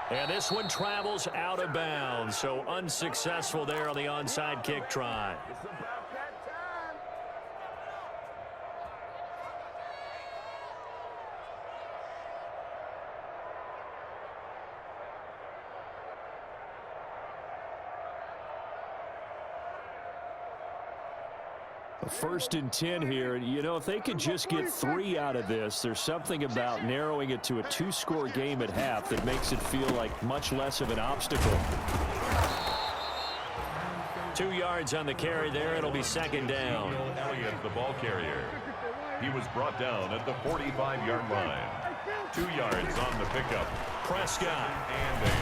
And this one travels out of bounds, so unsuccessful there on the onside kick try. First and 10 here. You know, if they could just get 3 out of this, there's something about narrowing it to a 2-score game at half that makes it feel like much less of an obstacle. 2 yards on the carry there. It'll be second down. Elliott, the ball carrier. He was brought down at the 45-yard line. 2 yards on the pickup. Prescott. And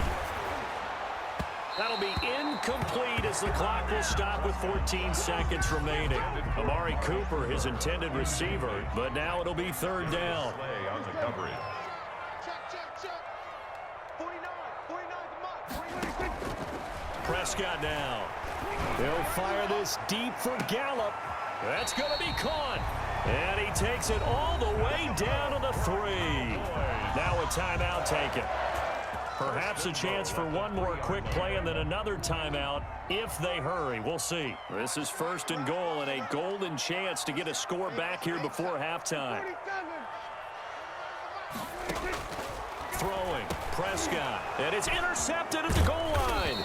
that'll be incomplete as the clock will stop with 14 seconds remaining. Amari Cooper, his intended receiver, but now it'll be third down. play on the coverage. Prescott now. They'll fire this deep for Gallup. That's going to be caught. And he takes it all the way down to the 3. Now a timeout taken. Perhaps a chance for one more quick play and then another timeout if they hurry. We'll see. This is first and goal and a golden chance to get a score back here before halftime. Throwing. Prescott. And it's intercepted at the goal line.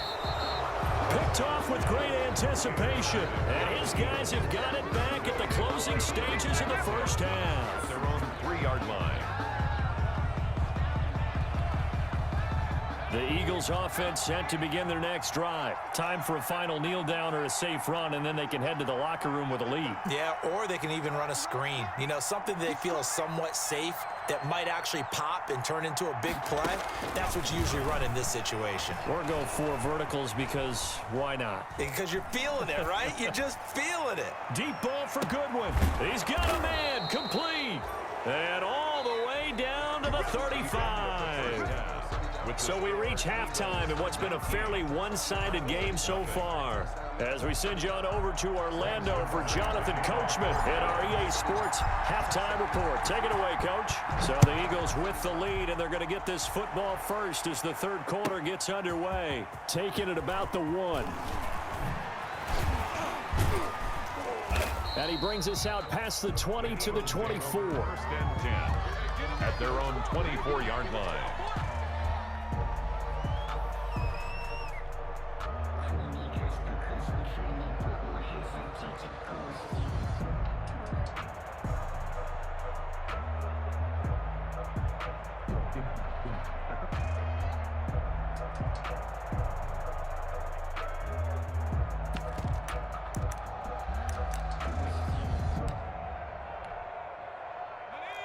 Picked off with great anticipation. And his guys have got it back at the closing stages of the first half. Their own 3-yard line. The Eagles offense set to begin their next drive. Time for a final kneel down or a safe run, and then they can head to the locker room with a lead. Yeah, or they can even run a screen. You know, something they feel is somewhat safe that might actually pop and turn into a big play. That's what you usually run in this situation. Or go 4 verticals because why not? Because you're feeling it, right? You're just feeling it. Deep ball for Goodwin. He's got a man. Complete. And all the way down to the 35. So we reach halftime in what's been a fairly one-sided game so far. As we send you on over to Orlando for Jonathan Coachman at our EA Sports Halftime Report. Take it away, Coach. So the Eagles with the lead, and they're going to get this football first as the third quarter gets underway. Taking it about the 1. And he brings us out past the 20 to the 24. First and 10 at their own 24-yard line.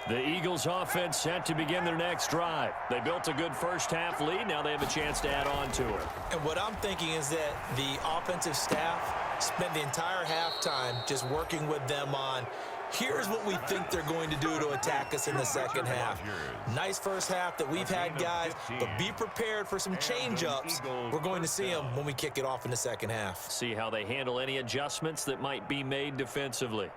The Eagles offense set to begin their next drive. They built a good first half lead. Now they have a chance to add on to it. And what I'm thinking is that the offensive staff spent the entire halftime just working with them on, here's what we think they're going to do to attack us in the second half. Nice first half that we've had, guys, but be prepared for some change-ups. We're going to see them when we kick it off in the second half. See how they handle any adjustments that might be made defensively.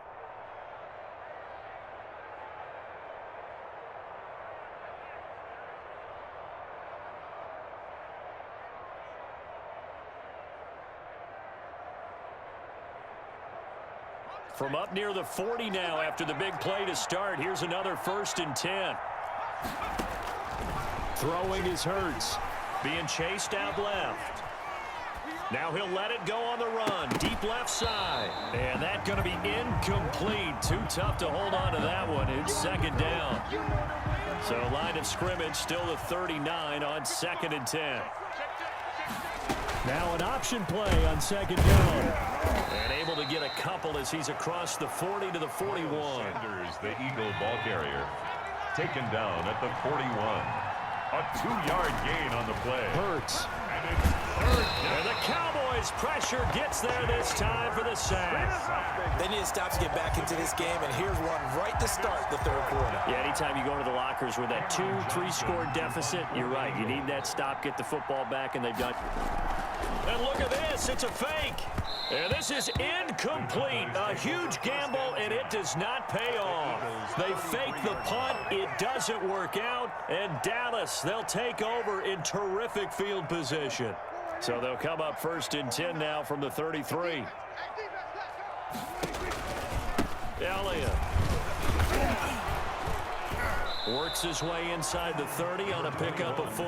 From up near the 40 now after the big play to start. Here's another first and 10. Throwing is Hurts. Being chased out left. Now he'll let it go on the run. Deep left side. And that's going to be incomplete. Too tough to hold on to that one. It's second down. So line of scrimmage still the 39 on second and 10. Now an option play on second down. And able to get a couple as he's across the 40 to the 41. Sanders, the Eagle ball carrier, taken down at the 41. A 2-yard gain on the play. Hurts. And it's third down. And the Cowboys pressure gets there this time for the sack. They need to stop to get back into this game, and here's one right to start the third quarter. Yeah, anytime you go into the lockers with that 2-3 score deficit, you're right. You need that stop, get the football back, and they've done. And look at this. It's a fake. And this is incomplete. A huge gamble, and it does not pay off. They fake the punt. It doesn't work out. And Dallas, they'll take over in terrific field position. So they'll come up 1st and 10 now from the 33. Elliott works his way inside the 30 on a pickup of 4.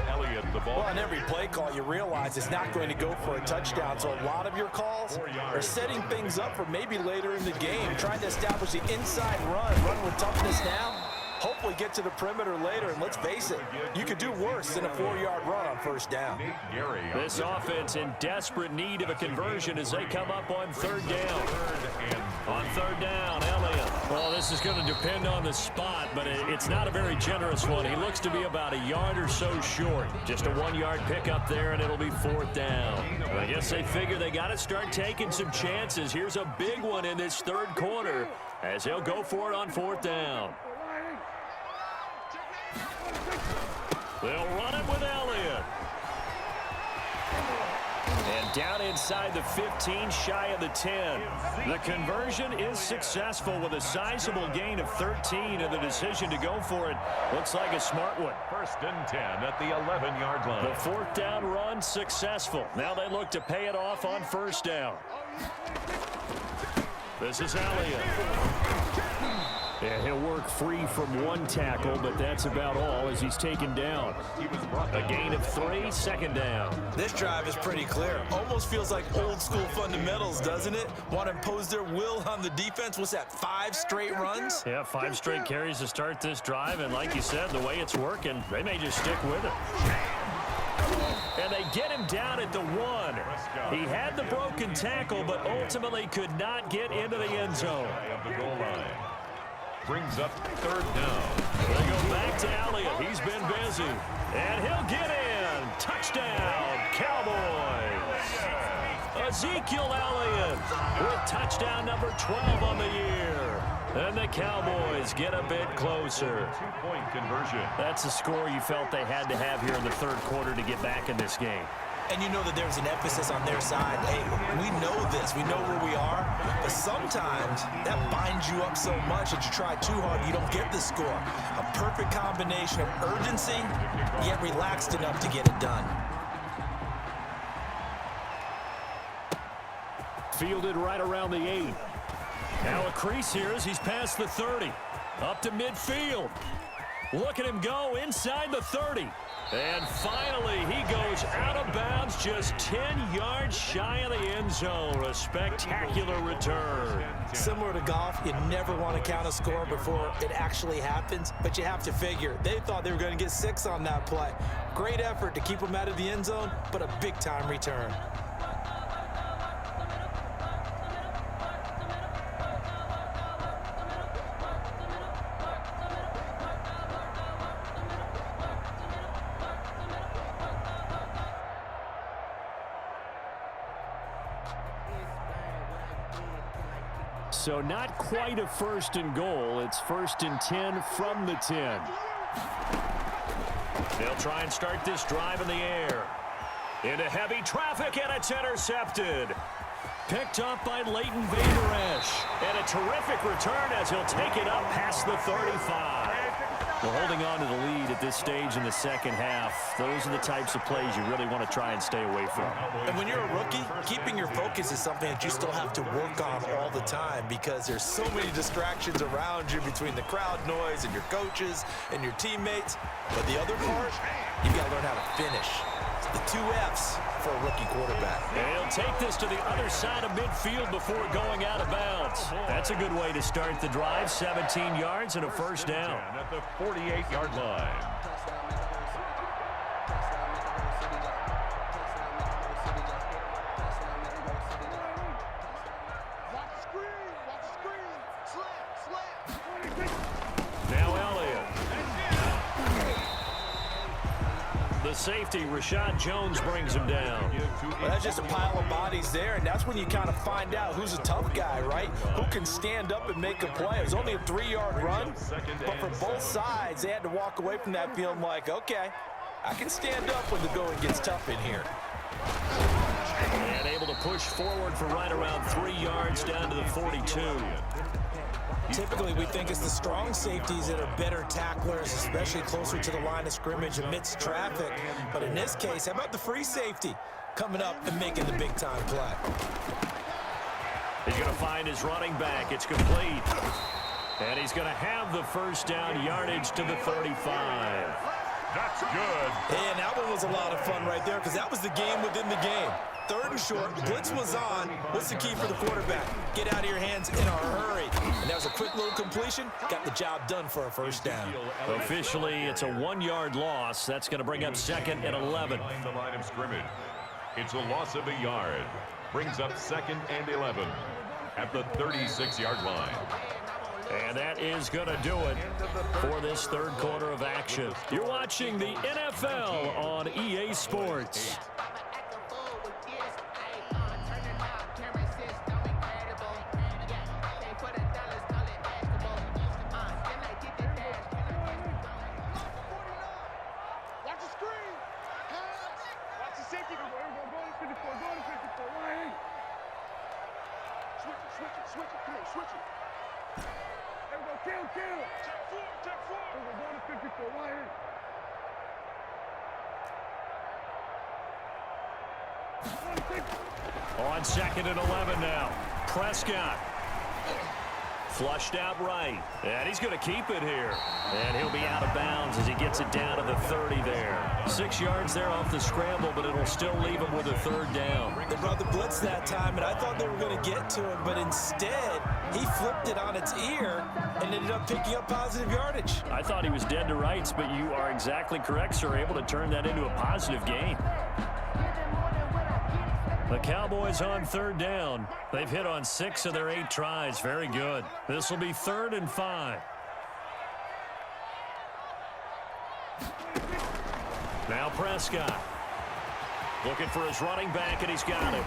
Elliott, the ball. Well, on every play call, you realize it's not going to go for a touchdown. So a lot of your calls are setting things up for maybe later in the game, trying to establish the inside run with toughness now. Hopefully get to the perimeter later, and let's face it, you could do worse than a 4-yard run on 1st down. This offense in desperate need of a conversion as they come up on 3rd down. On 3rd down, Elliott. Well, this is going to depend on the spot, but it's not a very generous one. He looks to be about a yard or so short. Just a 1-yard pickup there, and it'll be 4th down. I guess they figure they got to start taking some chances. Here's a big one in this 3rd quarter as they'll go for it on 4th down. They'll run it with Elliott. And down inside the 15, shy of the 10. The conversion is successful with a sizable gain of 13, and the decision to go for it looks like a smart one. 1st and 10 at the 11-yard line. The 4th down run successful. Now they look to pay it off on 1st down. This is Elliott. Yeah, he'll work free from 1 tackle, but that's about all as he's taken down. A gain of 3, 2nd down. This drive is pretty clear. Almost feels like old school fundamentals, doesn't it? Want to impose their will on the defense. What's that, 5 straight runs? Yeah, 5 straight carries to start this drive, and like you said, the way it's working, they may just stick with it. And they get him down at the 1. He had the broken tackle, but ultimately could not get into the end zone. Brings up 3rd down. They go back to Elliott. He's been busy. And he'll get in. Touchdown, Cowboys. Ezekiel Elliott with touchdown number 12 on the year. And the Cowboys get a bit closer. 2-point conversion. That's the score you felt they had to have here in the 3rd quarter to get back in this game. And you know that there's an emphasis on their side. Hey, we know this. We know where we are. But sometimes that binds you up so much that you try too hard, you don't get the score. A perfect combination of urgency, yet relaxed enough to get it done. Fielded right around the 8. Now a crease here as he's past the 30. Up to midfield. Look at him go inside the 30. And finally, he goes out of bounds just 10 yards shy of the end zone. A spectacular return. Similar to golf, you never want to count a score before it actually happens, but you have to figure they thought they were going to get 6 on that play. Great effort to keep them out of the end zone, but a big-time return. So not quite a 1st and goal. It's 1st and 10 from the 10. They'll try and start this drive in the air. Into heavy traffic, and it's intercepted. Picked up by Leighton Vander Esch. And a terrific return as he'll take it up past the 35. We're holding on to the lead at this stage in the 2nd half. Those are the types of plays you really want to try and stay away from. And when you're a rookie, keeping your focus is something that you still have to work on all the time because there's so many distractions around you between the crowd noise and your coaches and your teammates. But the other part, you've got to learn how to finish. It's the 2 F's for a rookie quarterback. And he'll take this to the other side of midfield before going out of bounds. That's a good way to start the drive. 17 yards and a 1st down. At the 48-yard line. Now Elliott. The safety, Rashad Jones, brings him down. Well, that's just a pile of bodies there, and that's when you kind of find out who's a tough guy, right? Who can stand up and make a play. It was only a 3-yard run, but for both sides, they had to walk away from that feeling like, okay, I can stand up when the going gets tough in here. And able to push forward for right around 3 yards down to the 42. Typically, we think it's the strong safeties that are better tacklers, especially closer to the line of scrimmage amidst traffic. But in this case, how about the free safety coming up and making the big-time play? He's going to find his running back. It's complete. And he's going to have the first down yardage to the 35. That's good. And that one was a lot of fun right there because that was the game within the game. 3rd and short, blitz was on. What's the key for the quarterback? Get out of your hands in a hurry. And that was a quick little completion. Got the job done for a first down. Officially, it's a 1-yard loss. That's going to bring up 2nd and 11. The line of scrimmage. It's a loss of a yard. Brings up 2nd and 11 at the 36-yard line. And that is going to do it for this 3rd quarter of action. You're watching the NFL on EA Sports. On 2nd and 11 now. Prescott. Flushed out right. And he's going to keep it here. And he'll be out of bounds as he gets it down to the 30 there. 6 yards there off the scramble, but it'll still leave him with a 3rd down. They brought the blitz that time, and I thought they were going to get to him, but instead, he flipped it on its ear and ended up picking up positive yardage. I thought he was dead to rights, but you are exactly correct, sir. Able to turn that into a positive gain. The Cowboys on 3rd down. They've hit on 6 of their 8 tries. Very good. This will be 3rd and 5. Now Prescott. Looking for his running back, and he's got him.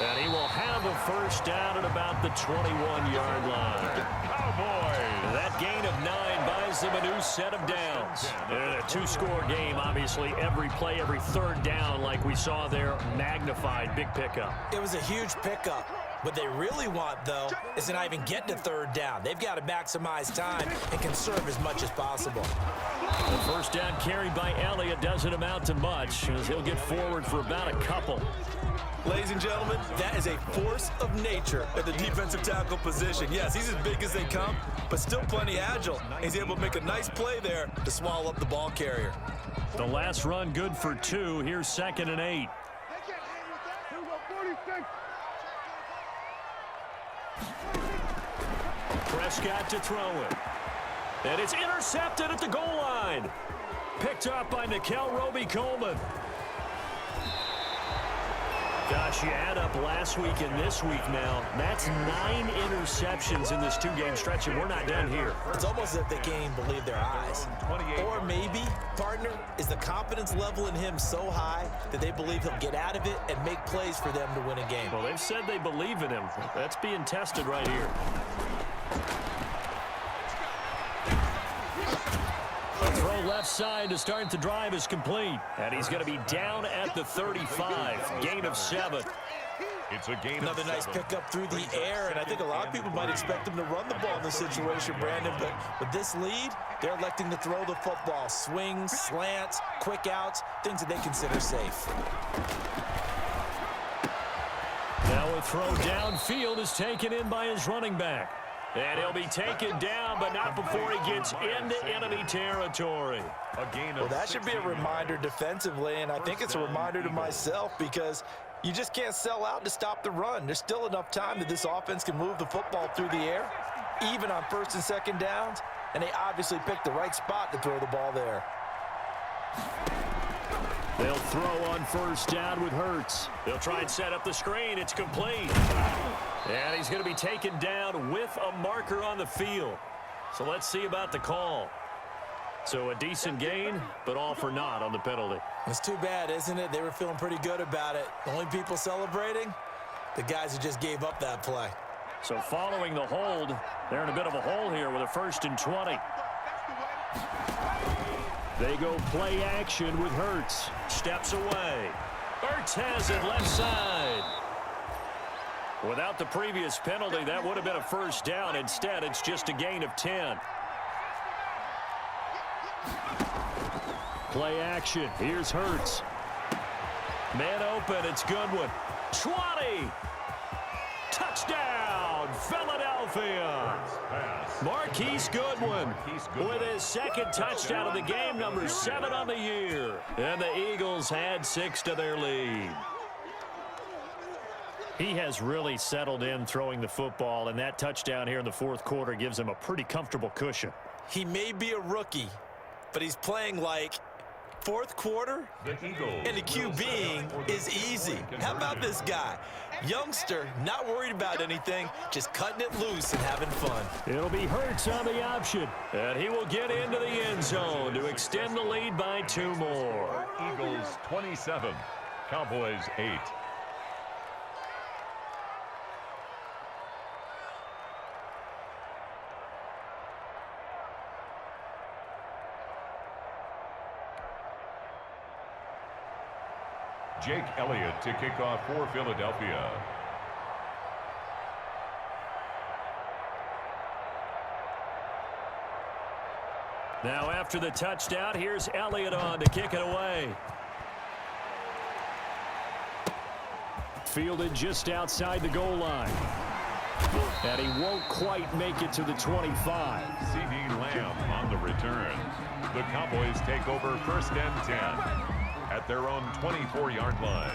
And he will have a first down at about the 21-yard line. Cowboys. That gain of 9 buys them a new set of downs. In a 2-score game, obviously, every play, every 3rd down, like we saw there, magnified. Big pickup. It was a huge pickup. What they really want, though, is to not even get to 3rd down. They've got to maximize time and conserve as much as possible. The first down carried by Elliott doesn't amount to much, as he'll get forward for about a couple. Ladies and gentlemen, that is a force of nature at the defensive tackle position. Yes, he's as big as they come, but still plenty agile. He's able to make a nice play there to swallow up the ball carrier. The last run good for 2. Here's 2nd and 8. Prescott to throw it. And it's intercepted at the goal line. Picked up by Nikel Roby-Coleman. Gosh, you add up last week and this week now. That's 9 interceptions in this 2-game stretch, and we're not done here. It's almost as if they can't even believe their eyes. Or maybe, partner, is the confidence level in him so high that they believe he'll get out of it and make plays for them to win a game. Well, they've said they believe in him. That's being tested right here. Throw left side to start the drive is complete. And he's going to be down at the 35. Gain of 7. It's a gain Another of nice 7. pickup through the air, and I think a lot of people might expect him to run the ball in this situation, Brandon, but with this lead, they're electing to throw the football. Swings, slants, quick outs, things that they consider safe. Now a throw downfield is taken in by his running back. And he'll be taken down, but not before he gets into enemy territory. Well, that should be a reminder defensively, and I think it's a reminder to myself because you just can't sell out to stop the run. There's still enough time that this offense can move the football through the air, even on 1st and 2nd downs, and they obviously picked the right spot to throw the ball there. They'll throw on 1st down with Hurts. They'll try and set up the screen. It's complete. And he's going to be taken down with a marker on the field. So let's see about the call. So a decent gain, but all for naught on the penalty. It's too bad, isn't it? They were feeling pretty good about it. The only people celebrating, the guys who just gave up that play. So following the hold, they're in a bit of a hole here with a 1st and 20. They go play action with Hurts. Steps away. Ertz has it left side. Without the previous penalty, that would have been a first down. Instead, it's just a gain of 10. Play action. Here's Hurts. Man open. It's Goodwin. 20. Touchdown, Philadelphia. Marquise Goodwin with his second touchdown of the game, number 7 on the year. And the Eagles add 6 to their lead. He has really settled in throwing the football, and that touchdown here in the fourth quarter gives him a pretty comfortable cushion. He may be a rookie, but he's playing like fourth quarter, and the QBing is easy. How about this guy? Youngster, not worried about anything, just cutting it loose and having fun. It'll be Hurts on the option, and he will get into the end zone to extend the lead by 2 more. Eagles 27, Cowboys 8. Jake Elliott to kick off for Philadelphia. Now after the touchdown, here's Elliott on to kick it away. Fielded just outside the goal line. And he won't quite make it to the 25. CeeDee Lamb on the return. The Cowboys take over 1st and 10. At their own 24-yard line.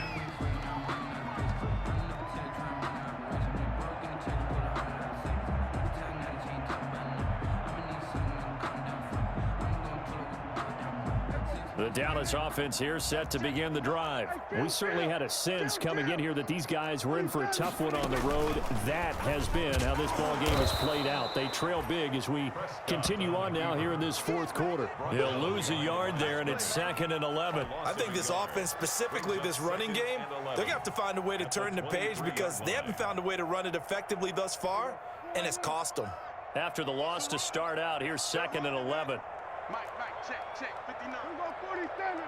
The Dallas offense here set to begin the drive. We certainly had a sense coming in here that these guys were in for a tough one on the road. That has been how this ball game has played out. They trail big as we continue on now here in this fourth quarter. He'll lose a yard there, and it's 2nd and 11. I think this offense, specifically this running game, they're going to have to find a way to turn the page because they haven't found a way to run it effectively thus far, and it's cost them. After the loss to start out, here's 2nd and 11. Mike, check, 59. We go 47.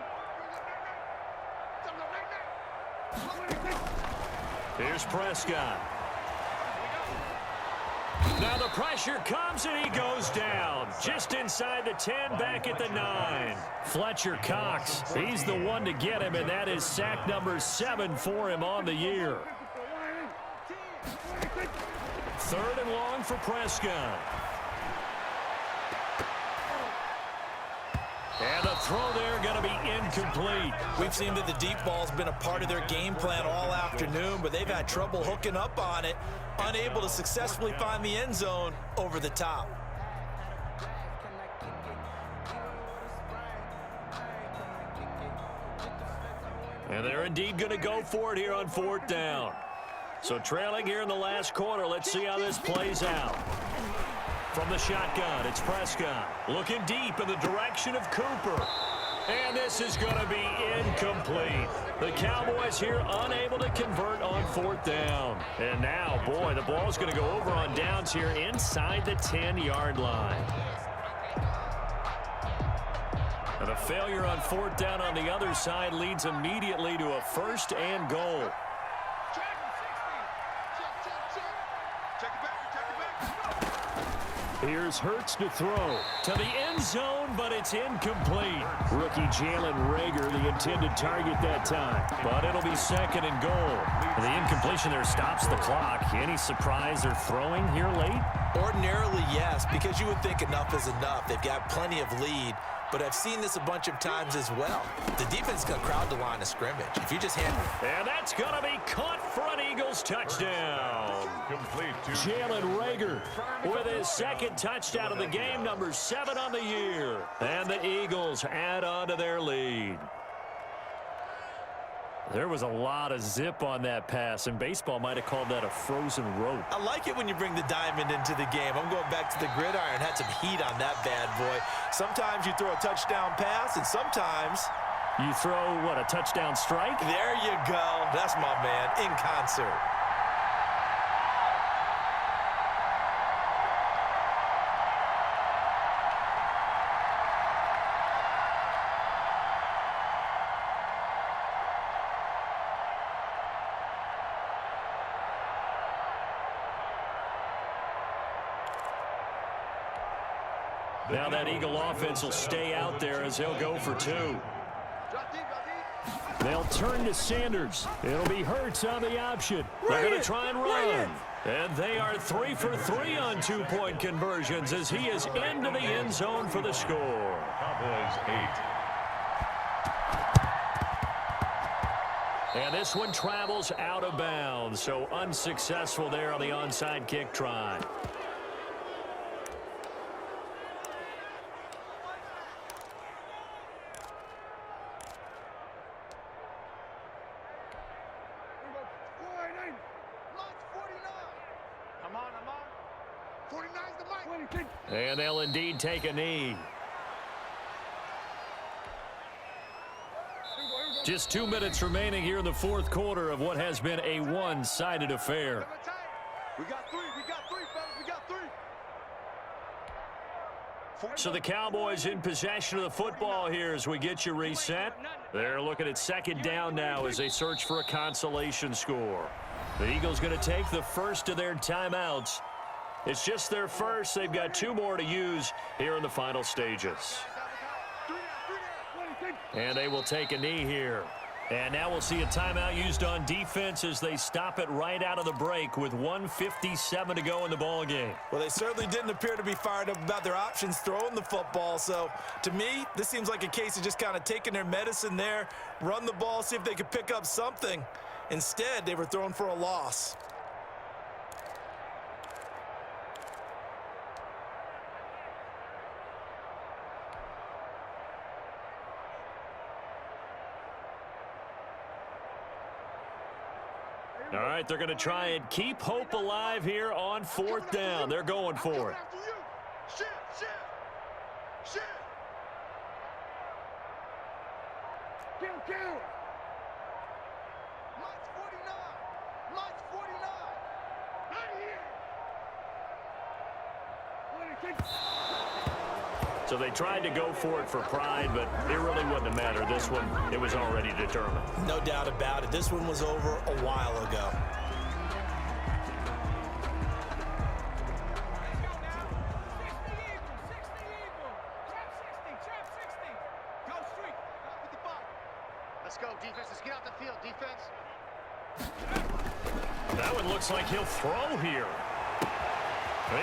Here's Prescott. Now the pressure comes and he goes down. Just inside the 10, back at the 9. Fletcher Cox, he's the one to get him, and that is sack number 7 for him on the year. 3rd and long for Prescott. And the throw there going to be incomplete. We've seen that the deep ball's been a part of their game plan all afternoon, but they've had trouble hooking up on it, unable to successfully find the end zone over the top. And they're indeed going to go for it here on 4th down. So trailing here in the last quarter, let's see how this plays out. From the shotgun, it's Prescott looking deep in the direction of Cooper. And this is going to be incomplete. The Cowboys here unable to convert on 4th down. And now, boy, the ball's going to go over on downs here inside the 10-yard line. And the failure on 4th down on the other side leads immediately to a 1st and goal. Here's Hurts to throw to the end zone, but it's incomplete. Rookie Jalen Reagor, the intended target that time. But it'll be 2nd and goal. The incompletion there stops the clock. Any surprise they're throwing here late? Ordinarily, yes, because you would think enough is enough. They've got plenty of lead. But I've seen this a bunch of times as well. The defense is going to crowd the line of scrimmage. If you just handle it. And that's going to be caught for an Eagles touchdown. Complete to Jalen Reagor with his 2nd touchdown of the game, number 7 on the year. And the Eagles add on to their lead. There was a lot of zip on that pass, and baseball might have called that a frozen rope. I like it when you bring the diamond into the game. I'm going back to the gridiron. Had some heat on that bad boy. Sometimes you throw a touchdown pass, and sometimes you throw, what, a touchdown strike? There you go. That's my man, in concert. Now that Eagle offense will stay out there as he'll go for 2. They'll turn to Sanders. It'll be Hurts on the option. They're going to try and run. And they are 3 for 3 on 2-point conversions as he is into the end zone for the score. Cowboys 8. And this one travels out of bounds, so unsuccessful there on the onside kick try. And they'll indeed take a knee. Just 2 minutes remaining here in the fourth quarter of what has been a one-sided affair. We got 3, fellas, we got 3. So the Cowboys in possession of the football here as we get you reset. They're looking at second down now as they search for a consolation score. The Eagles going to take the first of their timeouts. It's just their first. They've got 2 more to use here in the final stages. And they will take a knee here. And now we'll see a timeout used on defense as they stop it right out of the break with 1:57 to go in the ball game. Well, they certainly didn't appear to be fired up about their options throwing the football. So, to me, this seems like a case of just kind of taking their medicine there, run the ball, see if they could pick up something. Instead, they were thrown for a loss. All right, they're going to try and keep hope alive here on 4th down. They're going for it. Shift. Kill. March 49. Right here. So they tried to go for it for pride, but it really wouldn't have mattered. This one, it was already determined. No doubt about it. This one was over a while ago. Let's go, defense. Let's get out the field, defense. That one looks like he'll throw here.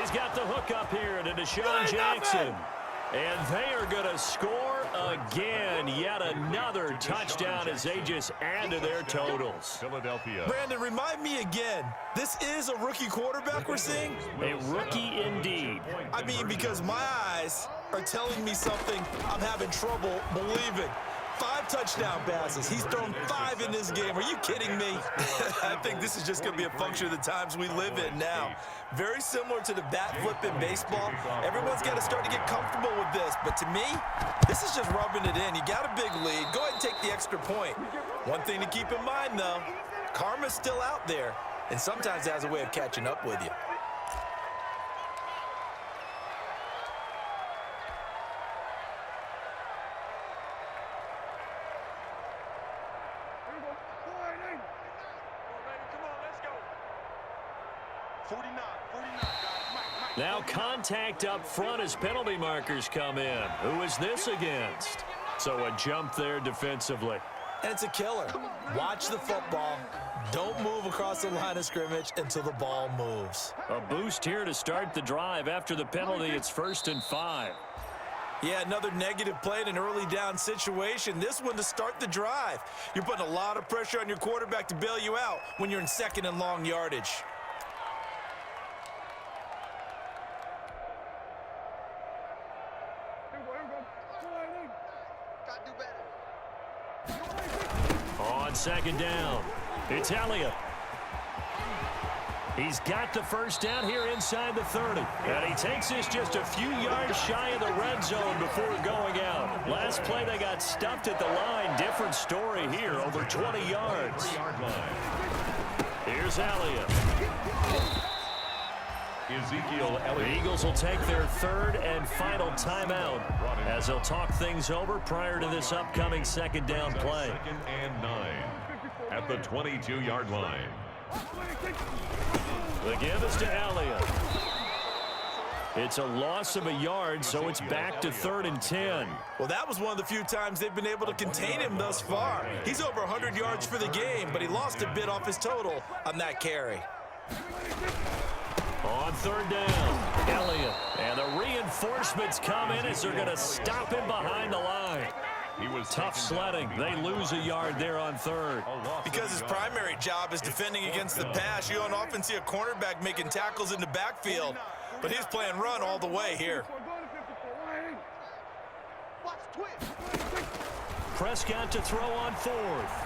He's got the hook up here to Deshaun Jackson. And they are going to score again. Yet another touchdown as they just add to their totals. Philadelphia. Brandon, remind me again, this is a rookie quarterback we're seeing? A rookie indeed. I mean, because my eyes are telling me something I'm having trouble believing. 5 touchdown passes. He's thrown 5 in this game. Are you kidding me? I think this is just going to be a function of the times we live in now. Very similar to the bat flip in baseball. Everyone's got to start to get comfortable with this. But to me, this is just rubbing it in. You got a big lead. Go ahead and take the extra point. One thing to keep in mind, though, karma's still out there, and sometimes it has a way of catching up with you. Now contact up front as penalty markers come in. Who is this against? So a jump there defensively. And it's a killer. Watch the football. Don't move across the line of scrimmage until the ball moves. A boost here to start the drive. After the penalty, it's 1st and 5. Yeah, another negative play in an early down situation. This one to start the drive. You're putting a lot of pressure on your quarterback to bail you out when you're in 2nd and long yardage. On 2nd down, it's Elliott. He's got the first down here inside the 30. And he takes this just a few yards shy of the red zone before going out. Last play, they got stuffed at the line. Different story here, over 20 yards. Here's Elliott. Ezekiel Elliott. The Eagles will take their 3rd and final timeout as they'll talk things over prior to this upcoming 2nd down play. 2nd and 9 at the 22-yard line. The give is to Elliott. It's a loss of a yard, so it's back to 3rd and 10. Well, that was one of the few times they've been able to contain him thus far. He's over 100 yards for the game, but he lost a bit off his total on that carry. On 3rd down, Elliott. And the reinforcements come in as they're going to stop him behind the line. Tough sledding. They lose a yard there on 3rd. Because his primary job is defending against the pass, you don't often see a cornerback making tackles in the backfield. But he's playing run all the way here. Prescott to throw on 4th.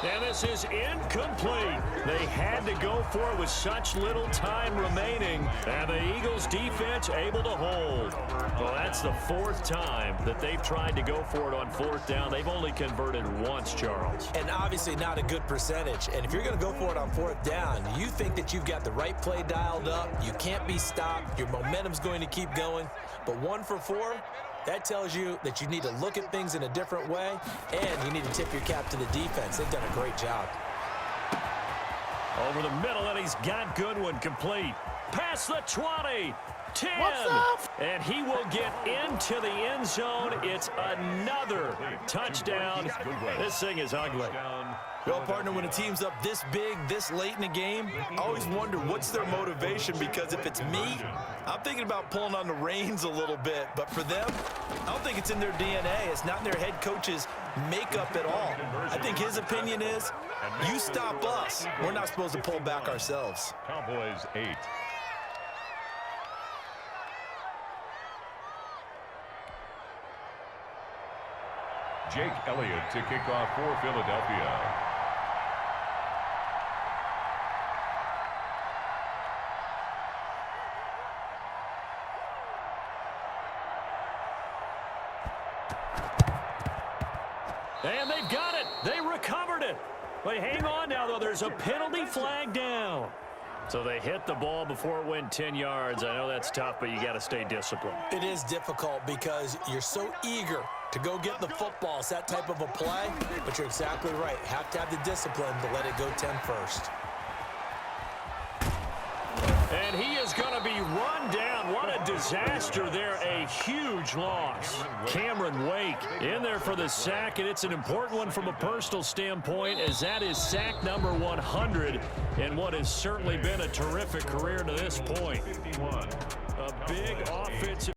And this is incomplete. They had to go for it with such little time remaining. And the Eagles defense able to hold. Well, that's the 4th time that they've tried to go for it on 4th down. They've only converted once, Charles. And obviously not a good percentage. And if you're going to go for it on 4th down, you think that you've got the right play dialed up. You can't be stopped. Your momentum's going to keep going. But 1 for 4, that tells you that you need to look at things in a different way, and you need to tip your cap to the defense. They've done a great job. Over the middle, and he's got Goodwin complete. Past the 20, 10. And he will get into the end zone. It's another touchdown. This thing is ugly. Well, partner, when a team's up this big, this late in the game, I always wonder what's their motivation, because if it's me, I'm thinking about pulling on the reins a little bit. But for them, I don't think it's in their DNA. It's not in their head coach's makeup at all. I think his opinion is, you stop us. We're not supposed to pull back ourselves. Cowboys 8. Jake Elliott to kick off for Philadelphia. And they've got it. They recovered it. But hang on now, though. There's a penalty flag down. So they hit the ball before it went 10 yards. I know that's tough, but you got to stay disciplined. It is difficult because you're so eager to go get the football. It's that type of a play, but you're exactly right. Have to have the discipline to let it go 10 first. And he is going to be run down. What a disaster there. A huge loss. Cameron Wake in there for the sack, and it's an important one from a personal standpoint, as that is sack number 100 in what has certainly been a terrific career to this point. A big offensive